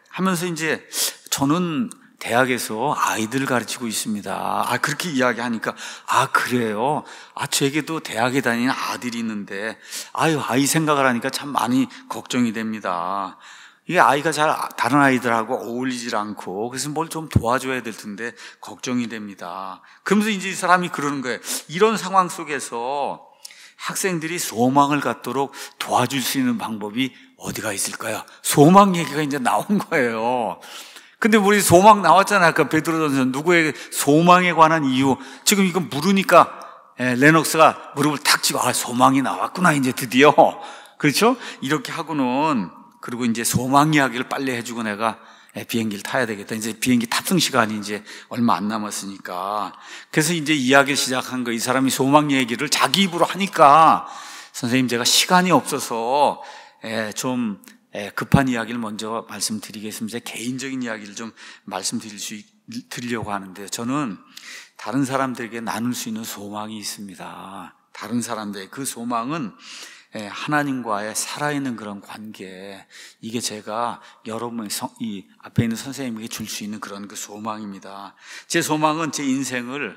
하면서 이제 저는 대학에서 아이들을 가르치고 있습니다. 그렇게 이야기하니까 그래요? 제게도 대학에 다니는 아들이 있는데 아이 생각을 하니까 참 많이 걱정이 됩니다. 이게 아이가 잘 다른 아이들하고 어울리질 않고 그래서 뭘 좀 도와줘야 될 텐데 걱정이 됩니다. 그러면서 이제 이 사람이 그러는 거예요. 이런 상황 속에서 학생들이 소망을 갖도록 도와줄 수 있는 방법이 어디가 있을까요? 소망 얘기가 이제 나온 거예요. 근데 우리 소망 나왔잖아요. 아까 베드로전서 누구에게 소망에 관한 이유. 지금 이거 물으니까 레녹스가 무릎을 탁 치고 소망이 나왔구나 이제 드디어. 그렇죠? 이렇게 하고는 그리고 이제 소망 이야기를 빨리 해주고 내가 비행기를 타야 되겠다. 이제 비행기 탑승 시간이 이제 얼마 안 남았으니까. 그래서 이제 이야기를 시작한 거. 이 사람이 소망 얘기를 자기 입으로 하니까 선생님 제가 시간이 없어서 좀 급한 이야기를 먼저 말씀드리겠습니다. 제 개인적인 이야기를 좀 말씀드리려고 하는데 저는 다른 사람들에게 나눌 수 있는 소망이 있습니다. 다른 사람들의 그 소망은 하나님과의 살아있는 그런 관계, 이게 제가 여러분 이 앞에 있는 선생님에게 줄 수 있는 그런 그 소망입니다. 제 소망은 제 인생을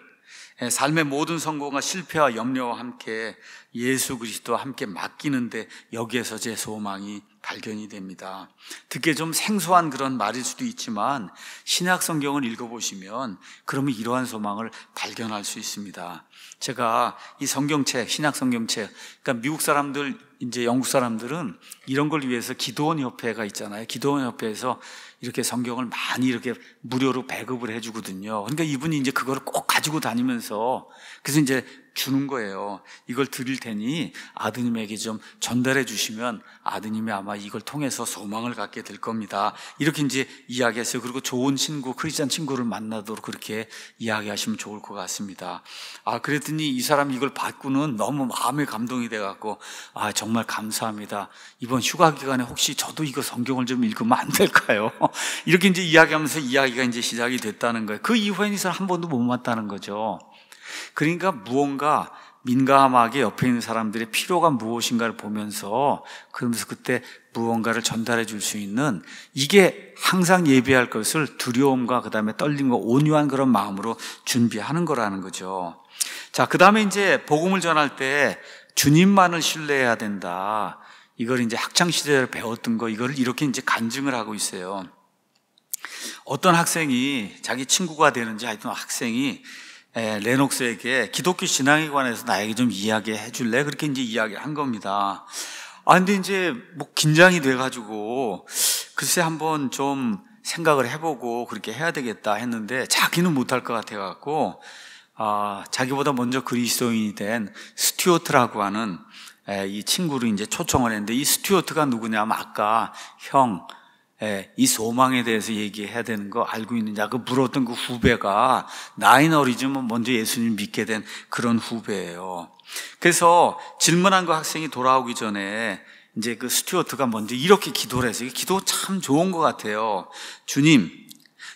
삶의 모든 성공과 실패와 염려와 함께 예수 그리스도와 함께 맡기는데 여기에서 제 소망이 발견이 됩니다. 듣기에 좀 생소한 그런 말일 수도 있지만 신약 성경을 읽어보시면 그러면 이러한 소망을 발견할 수 있습니다. 제가 이 성경책, 신약 성경책, 그러니까 미국 사람들, 이제 영국 사람들은 이런 걸 위해서 기도원 협회가 있잖아요. 기도원 협회에서 이렇게 성경을 많이 이렇게 무료로 배급을 해주거든요. 그러니까 이분이 이제 그걸 꼭 가지고 다니면서 그래서 이제 주는 거예요. 이걸 드릴 테니 아드님에게 좀 전달해 주시면 아드님이 아마 이걸 통해서 소망을 갖게 될 겁니다. 이렇게 이제 이야기했어요. 그리고 좋은 친구, 크리스찬 친구를 만나도록 그렇게 이야기하시면 좋을 것 같습니다. 그랬더니 이 사람이 이걸 받고는 너무 마음에 감동이 돼갖고 정말 감사합니다. 이번 휴가 기간에 혹시 저도 이거 성경을 좀 읽으면 안 될까요? 이렇게 이제 이야기하면서 이야기가 이제 시작이 됐다는 거예요. 그 이후에는 이 사람 한 번도 못 만났다는 거죠. 그러니까 무언가 민감하게 옆에 있는 사람들의 필요가 무엇인가를 보면서 그러면서 그때 무언가를 전달해 줄 수 있는, 이게 항상 예비할 것을 두려움과 그 다음에 떨림과 온유한 그런 마음으로 준비하는 거라는 거죠. 자, 그 다음에 이제 복음을 전할 때 주님만을 신뢰해야 된다. 이걸 이제 학창시절에 배웠던 거, 이걸 이렇게 이제 간증을 하고 있어요. 어떤 학생이, 자기 친구가 되는지 하여튼 학생이 레녹스에게 기독교 신앙에 관해서 나에게 좀 이야기해 줄래? 그렇게 이제 이야기를 한 겁니다. 근데 이제 뭐 긴장이 돼가지고 글쎄 한번 좀 생각을 해보고 그렇게 해야 되겠다 했는데 자기는 못할 것 같아갖고 자기보다 먼저 그리스도인이 된 스튜어트라고 하는 이 친구를 이제 초청을 했는데, 이 스튜어트가 누구냐면 아까 이 소망에 대해서 얘기해야 되는 거 알고 있느냐 그 물었던 그 후배가 나이는 어리지만 먼저 예수님 믿게 된 그런 후배예요. 그래서 질문한 그 학생이 돌아오기 전에 이제 그 스튜어트가 먼저 이렇게 기도를 해서, 기도 참 좋은 것 같아요. 주님,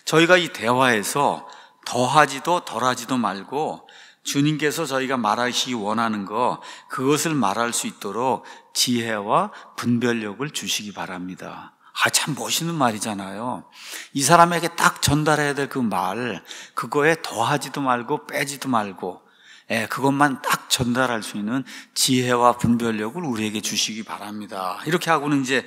저희가 이 대화에서 더하지도 덜하지도 말고 주님께서 저희가 말하시기 원하는 거, 그것을 말할 수 있도록 지혜와 분별력을 주시기 바랍니다. 참 멋있는 말이잖아요. 이 사람에게 딱 전달해야 될 그 말, 그거에 더하지도 말고 빼지도 말고 그것만 딱 전달할 수 있는 지혜와 분별력을 우리에게 주시기 바랍니다. 이렇게 하고는 이제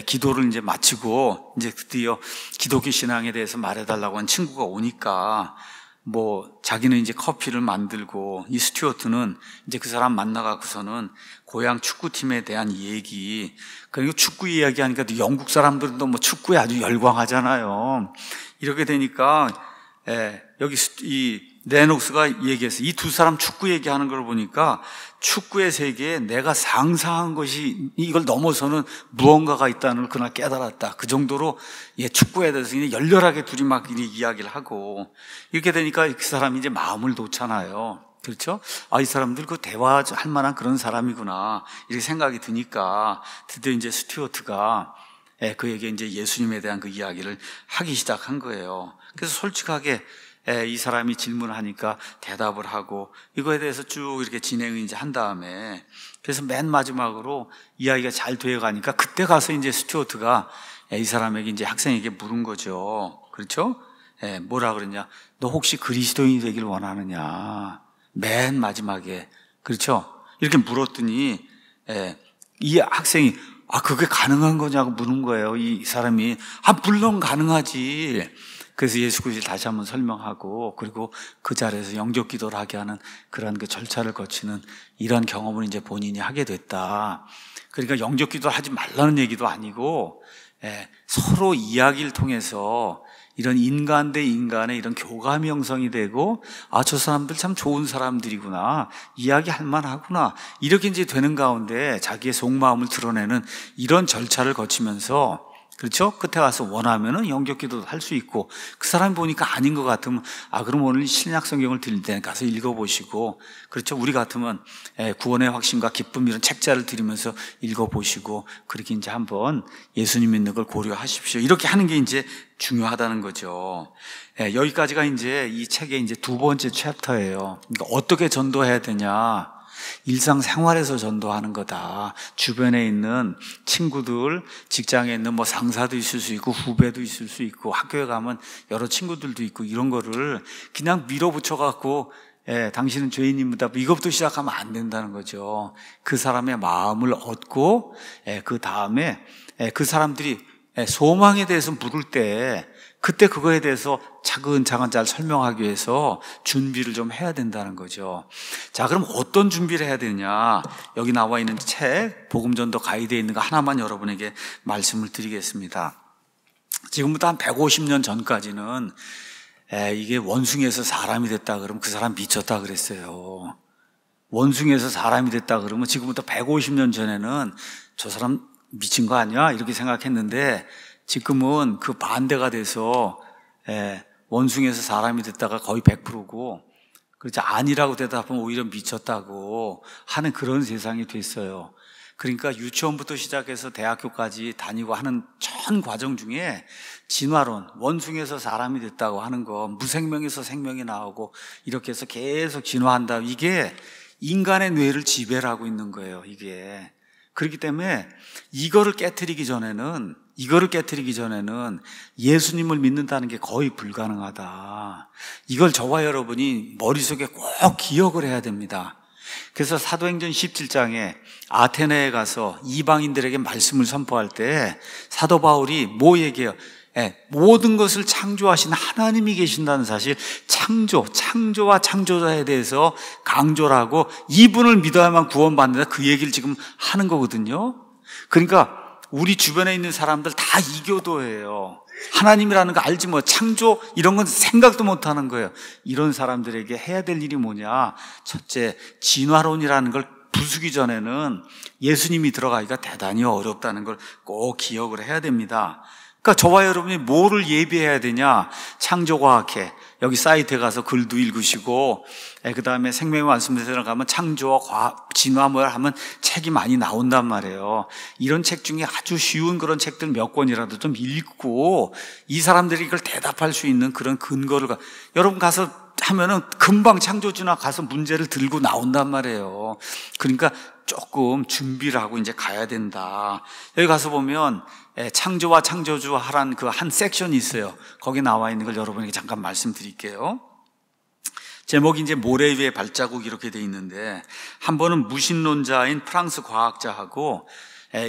기도를 이제 마치고 이제 드디어 기독교 신앙에 대해서 말해달라고 한 친구가 오니까 뭐 자기는 이제 커피를 만들고, 이 스튜어트는 이제 그 사람 만나갖고서는 고향 축구팀에 대한 얘기, 그리고 축구 이야기하니까 영국 사람들도 뭐 축구에 아주 열광하잖아요. 이렇게 되니까 여기 이 레녹스가 얘기해서 이 두 사람 축구 얘기하는 걸 보니까 축구의 세계에 내가 상상한 것이 이걸 넘어서는 무언가가 있다는 걸 그날 깨달았다. 그 정도로 축구에 대해서 열렬하게 둘이 막 이야기를 하고, 이렇게 되니까 그 사람이 이제 마음을 놓잖아요. 그렇죠? 이 사람들 그 대화할 만한 그런 사람이구나, 이렇게 생각이 드니까 드디어 이제 스튜어트가 그에게 이제 예수님에 대한 그 이야기를 하기 시작한 거예요. 그래서 솔직하게 이 사람이 질문을 하니까 대답을 하고, 이거에 대해서 쭉 이렇게 진행을 이제 한 다음에, 그래서 맨 마지막으로 이야기가 잘 되어 가니까 그때 가서 이제 스튜어트가 이 사람에게 이제 학생에게 물은 거죠. 그렇죠? 뭐라 그러냐? 너 혹시 그리스도인이 되길 원하느냐? 맨 마지막에. 그렇죠? 이렇게 물었더니 이 학생이 그게 가능한 거냐고 묻는 거예요. 이 사람이 물론 가능하지. 그래서 예수 그리스도를 다시 한번 설명하고, 그리고 그 자리에서 영접 기도를 하게 하는 그런 그 절차를 거치는 이런 경험을 이제 본인이 하게 됐다. 그러니까 영접 기도를 하지 말라는 얘기도 아니고, 서로 이야기를 통해서 이런 인간 대 인간의 이런 교감이 형성이 되고, 저 사람들 참 좋은 사람들이구나, 이야기할 만하구나, 이렇게 이제 되는 가운데 자기의 속마음을 드러내는 이런 절차를 거치면서, 그렇죠? 끝에 가서 원하면은 영접 기도도 할 수 있고, 그 사람이 보니까 아닌 것 같으면 그럼 오늘 신약 성경을 드릴 때 가서 읽어보시고, 그렇죠? 우리 같으면 구원의 확신과 기쁨 이런 책자를 드리면서 읽어보시고, 그렇게 이제 한번 예수님 믿는 걸 고려하십시오. 이렇게 하는 게 이제 중요하다는 거죠. 여기까지가 이제 이 책의 이제 두 번째 챕터예요. 그러니까 어떻게 전도해야 되냐? 일상생활에서 전도하는 거다. 주변에 있는 친구들, 직장에 있는 뭐 상사도 있을 수 있고 후배도 있을 수 있고 학교에 가면 여러 친구들도 있고, 이런 거를 그냥 밀어붙여 갖고 당신은 죄인입니다, 이것부터 시작하면 안 된다는 거죠. 그 사람의 마음을 얻고 그 다음에 그 사람들이 소망에 대해서 물을 때 그때 그거에 대해서 차근차근 잘 설명하기 위해서 준비를 좀 해야 된다는 거죠. 자, 그럼 어떤 준비를 해야 되냐? 여기 나와 있는 책 복음전도 가이드에 있는 거 하나만 여러분에게 말씀을 드리겠습니다. 지금부터 한 150년 전까지는 이게 원숭이에서 사람이 됐다 그러면 그 사람 미쳤다 그랬어요. 원숭이에서 사람이 됐다 그러면 지금부터 150년 전에는 저 사람 미친 거 아니야? 이렇게 생각했는데, 지금은 그 반대가 돼서 원숭이에서 사람이 됐다가 거의 100%고, 그렇지, 아니라고 대답하면 오히려 미쳤다고 하는 그런 세상이 됐어요. 그러니까 유치원부터 시작해서 대학교까지 다니고 하는 전 과정 중에 진화론, 원숭이에서 사람이 됐다고 하는 거, 무생명에서 생명이 나오고 이렇게 해서 계속 진화한다, 이게 인간의 뇌를 지배를 하고 있는 거예요. 이게 그렇기 때문에 이거를 깨트리기 전에는 예수님을 믿는다는 게 거의 불가능하다. 이걸 저와 여러분이 머릿속에 꼭 기억을 해야 됩니다. 그래서 사도행전 17장에 아테네에 가서 이방인들에게 말씀을 선포할 때 사도 바울이 뭐 얘기해요? 모든 것을 창조하신 하나님이 계신다는 사실, 창조와 창조자에 대해서 강조를 하고 이분을 믿어야만 구원받는다, 그 얘기를 지금 하는 거거든요. 그러니까 우리 주변에 있는 사람들 다 이교도예요. 하나님이라는 거 알지 뭐, 창조 이런 건 생각도 못 하는 거예요. 이런 사람들에게 해야 될 일이 뭐냐? 첫째, 진화론이라는 걸 부수기 전에는 예수님이 들어가기가 대단히 어렵다는 걸 꼭 기억을 해야 됩니다. 그러니까 저와 여러분이 뭐를 예비해야 되냐? 창조과학회, 여기 사이트에 가서 글도 읽으시고, 그 다음에 생명의 말씀에서 가면 창조와 과학, 진화 뭐 하면 책이 많이 나온단 말이에요. 이런 책 중에 아주 쉬운 그런 책들 몇 권이라도 좀 읽고 이 사람들이 이걸 대답할 수 있는 그런 근거를 여러분 가서 하면은 금방 창조진화 가서 문제를 들고 나온단 말이에요. 그러니까 조금 준비를 하고 이제 가야 된다. 여기 가서 보면 창조와 창조주 하란 그 한 섹션이 있어요. 거기 나와 있는 걸 여러분에게 잠깐 말씀드릴게요. 제목이 이제 모래 위의 발자국 이렇게 돼 있는데, 한 번은 무신론자인 프랑스 과학자하고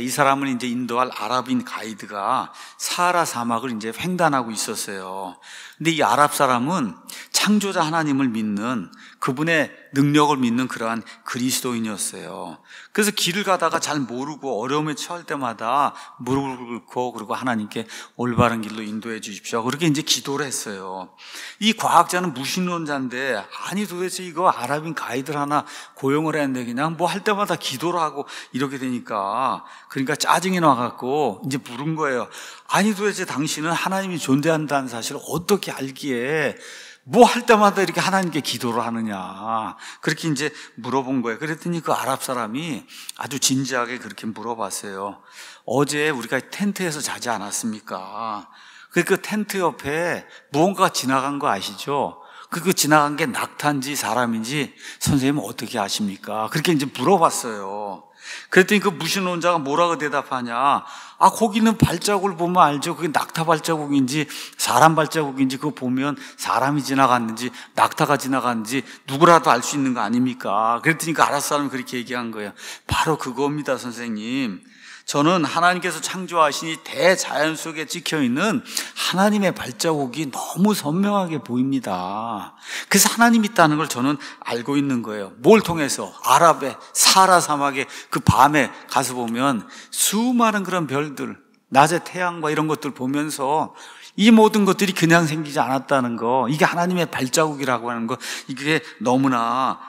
이 사람을 이제 인도할 아랍인 가이드가 사하라 사막을 이제 횡단하고 있었어요. 근데 이 아랍 사람은 창조자 하나님을 믿는, 그분의 능력을 믿는 그러한 그리스도인이었어요. 그래서 길을 가다가 잘 모르고 어려움에 처할 때마다 무릎을 꿇고, 그리고 하나님께 올바른 길로 인도해 주십시오, 그렇게 이제 기도를 했어요. 이 과학자는 무신론자인데, 아니 도대체 이거 아랍인 가이드를 하나 고용을 했는데 그냥 뭐 할 때마다 기도를 하고 이렇게 되니까, 그러니까 짜증이 나갖고 이제 물은 거예요. 아니 도대체 당신은 하나님이 존재한다는 사실을 어떻게 알기에 뭐 할 때마다 이렇게 하나님께 기도를 하느냐, 그렇게 이제 물어본 거예요. 그랬더니 그 아랍 사람이 아주 진지하게 그렇게 물어봤어요. 어제 우리가 텐트에서 자지 않았습니까? 그 텐트 옆에 무언가가 지나간 거 아시죠? 그 지나간 게 낙타인지 사람인지 선생님은 어떻게 아십니까? 그렇게 이제 물어봤어요. 그랬더니 그 무신론자가 뭐라고 대답하냐? 거기는 발자국을 보면 알죠. 그게 낙타 발자국인지 사람 발자국인지 그거 보면 사람이 지나갔는지 낙타가 지나갔는지 누구라도 알 수 있는 거 아닙니까? 그랬더니 그 아랍 사람이 그렇게 얘기한 거예요. 바로 그겁니다, 선생님. 저는 하나님께서 창조하신 대자연 속에 찍혀있는 하나님의 발자국이 너무 선명하게 보입니다. 그래서 하나님이 있다는 걸 저는 알고 있는 거예요. 뭘 통해서? 아랍의 사하라 사막에 그 밤에 가서 보면 수많은 그런 별들, 낮에 태양과 이런 것들 보면서 이 모든 것들이 그냥 생기지 않았다는 거, 이게 하나님의 발자국이라고 하는 거, 이게 너무나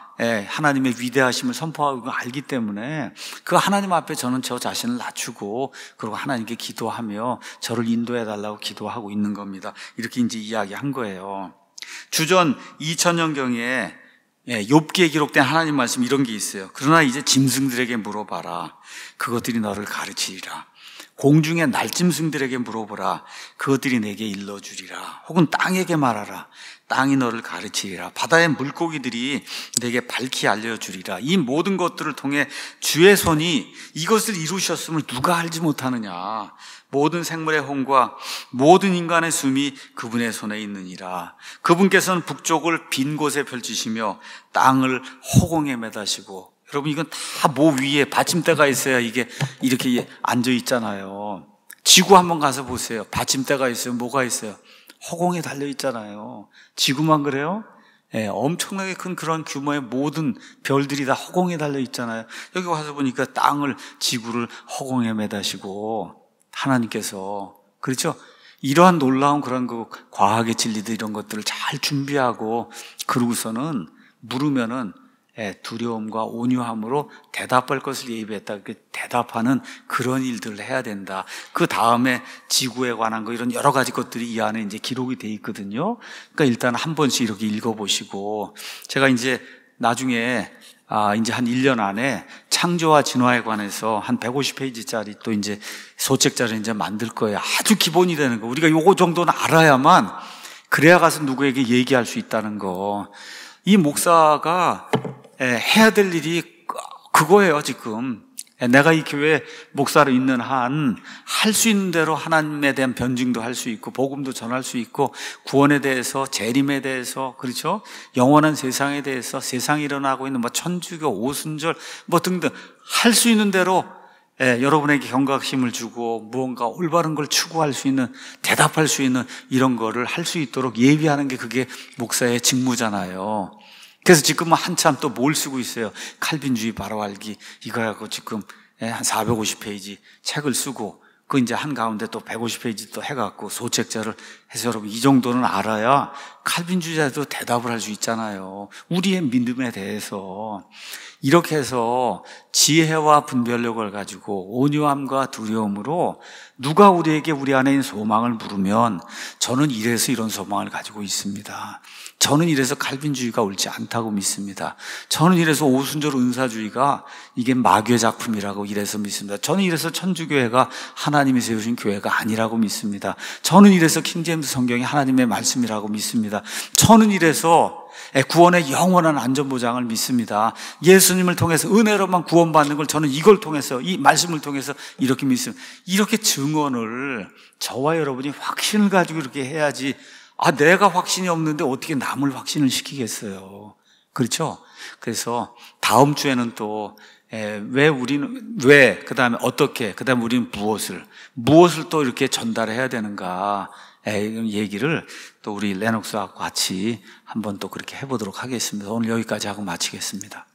하나님의 위대하심을 선포하고 알기 때문에 그 하나님 앞에 저는 저 자신을 낮추고, 그리고 하나님께 기도하며 저를 인도해 달라고 기도하고 있는 겁니다. 이렇게 이제 이야기한 거예요. 주전 2000년경에 욥기에 기록된 하나님 말씀 이런 게 있어요. 그러나 이제 짐승들에게 물어봐라, 그것들이 너를 가르치리라. 공중의 날짐승들에게 물어보라, 그것들이 내게 일러주리라. 혹은 땅에게 말하라, 땅이 너를 가르치리라. 바다의 물고기들이 내게 밝히 알려주리라. 이 모든 것들을 통해 주의 손이 이것을 이루셨음을 누가 알지 못하느냐. 모든 생물의 혼과 모든 인간의 숨이 그분의 손에 있느니라. 그분께서는 북쪽을 빈 곳에 펼치시며 땅을 허공에 매다시고, 여러분 이건 다 모 위에 받침대가 있어야 이게 이렇게 앉아 있잖아요. 지구 한번 가서 보세요. 받침대가 있어요. 뭐가 있어요? 허공에 달려 있잖아요. 지구만 그래요? 엄청나게 큰 그런 규모의 모든 별들이 다 허공에 달려 있잖아요. 여기 와서 보니까 땅을, 지구를 허공에 매다시고 하나님께서, 그렇죠? 이러한 놀라운 그런 그 과학의 진리들 이런 것들을 잘 준비하고, 그러고서는 물으면은 두려움과 온유함으로 대답할 것을 예비했다. 대답하는 그런 일들을 해야 된다. 그 다음에 지구에 관한 거 이런 여러 가지 것들이 이 안에 이제 기록이 돼 있거든요. 그러니까 일단 한 번씩 이렇게 읽어보시고, 제가 이제 나중에 이제 한 1년 안에 창조와 진화에 관해서 한 150페이지짜리 또 이제 소책자를 이제 만들 거예요. 아주 기본이 되는 거. 우리가 요거 정도는 알아야만, 그래야 가서 누구에게 얘기할 수 있다는 거. 이 목사가 해야 될 일이 그거예요, 지금. 내가 이 교회 목사로 있는 한 할 수 있는 대로 하나님에 대한 변증도 할 수 있고 복음도 전할 수 있고 구원에 대해서 재림에 대해서 그렇죠? 영원한 세상에 대해서 세상에 일어나고 있는 뭐 천주교, 오순절 뭐 등등 할 수 있는 대로 여러분에게 경각심을 주고 무언가 올바른 걸 추구할 수 있는 대답할 수 있는 이런 거를 할 수 있도록 예비하는 게 그게 목사의 직무잖아요. 그래서 지금은 한참 또 뭘 쓰고 있어요. 칼빈주의 바로 알기 이거 하고 지금 한 450페이지 책을 쓰고 그 이제 한가운데 또 150페이지 또 해갖고 소책자를 해서 여러분 이 정도는 알아야 칼빈주의자도 대답을 할 수 있잖아요. 우리의 믿음에 대해서. 이렇게 해서 지혜와 분별력을 가지고 온유함과 두려움으로 누가 우리에게 우리 안에 있는 소망을 물으면 저는 이래서 이런 소망을 가지고 있습니다. 저는 이래서 칼빈주의가 옳지 않다고 믿습니다. 저는 이래서 오순절 은사주의가 이게 마귀의 작품이라고 이래서 믿습니다. 저는 이래서 천주교회가 하나님이 세우신 교회가 아니라고 믿습니다. 저는 이래서 킹제임스 성경이 하나님의 말씀이라고 믿습니다. 저는 이래서 구원의 영원한 안전보장을 믿습니다. 예수님을 통해서 은혜로만 구원받는 걸 저는 이걸 통해서 이 말씀을 통해서 이렇게 믿습니다. 이렇게 증언을 저와 여러분이 확신을 가지고 이렇게 해야지 내가 확신이 없는데 어떻게 남을 확신을 시키겠어요. 그렇죠? 그래서 다음 주에는 또 그 다음에 어떻게, 그 다음에 우리는 무엇을 또 이렇게 전달해야 되는가 이런 얘기를 또 우리 레녹스와 같이 한번 또 그렇게 해보도록 하겠습니다. 오늘 여기까지 하고 마치겠습니다.